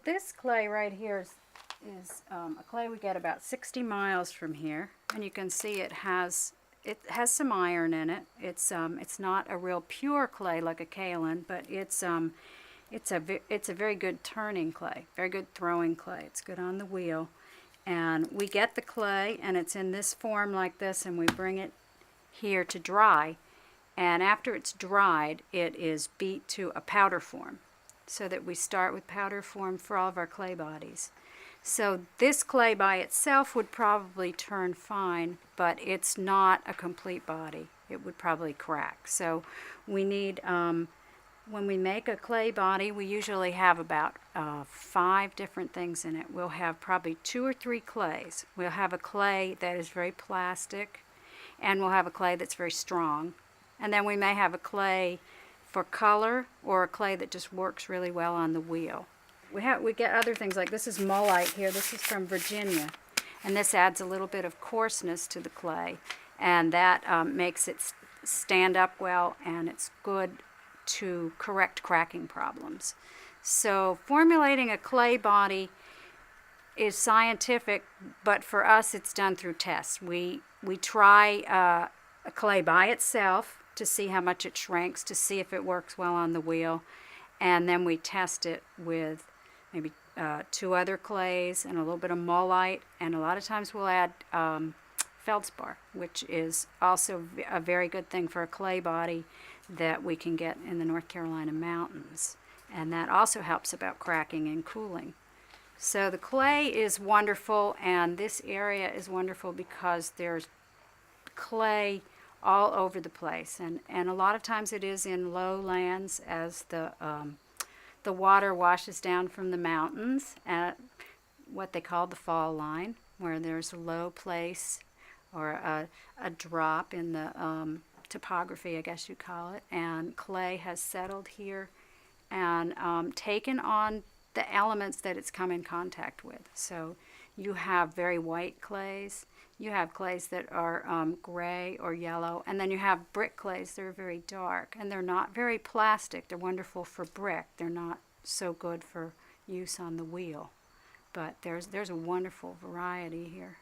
this clay right here is a clay we get about 60 miles from here, and you can see it has some iron in it. It's not a real pure clay like a kaolin, but it's a very good turning clay, very good throwing clay. It's good on the wheel. And we get the clay, and it's in this form like this, and we bring it here to dry. And after it's dried, it is beat to a powder form, so that we start with powder form for all of our clay bodies. So this clay by itself would probably turn fine, but it's not a complete body. It would probably crack. So we need, when we make a clay body, we usually have about 5 different things in it. We'll have probably 2 or 3 clays. We'll have a clay that is very plastic, and we'll have a clay that's very strong. And then we may have a clay for color, or a clay that just works really well on the wheel. We get other things like this is mullite here. This is from Virginia, and this adds a little bit of coarseness to the clay, and that makes it stand up well, and it's good to correct cracking problems. So formulating a clay body is scientific, but for us it's done through tests. We try a clay by itself to see how much it shrinks, to see if it works well on the wheel, and then we test it with maybe 2 other clays and a little bit of mullite, and a lot of times we'll add feldspar, which is also a very good thing for a clay body that we can get in the North Carolina mountains, and that also helps about cracking and cooling. So the clay is wonderful, and this area is wonderful because there's clay all over the place, and a lot of times it is in lowlands as the water washes down from the mountains at what they call the fall line, where there's a low place or a drop in the topography, I guess you'd call it, and clay has settled here and taken on the elements that it's come in contact with. So you have very white clays, you have clays that are gray or yellow, and then you have brick clays that are very dark, and they're not very plastic. They're wonderful for brick. They're not so good for use on the wheel, but there's a wonderful variety here.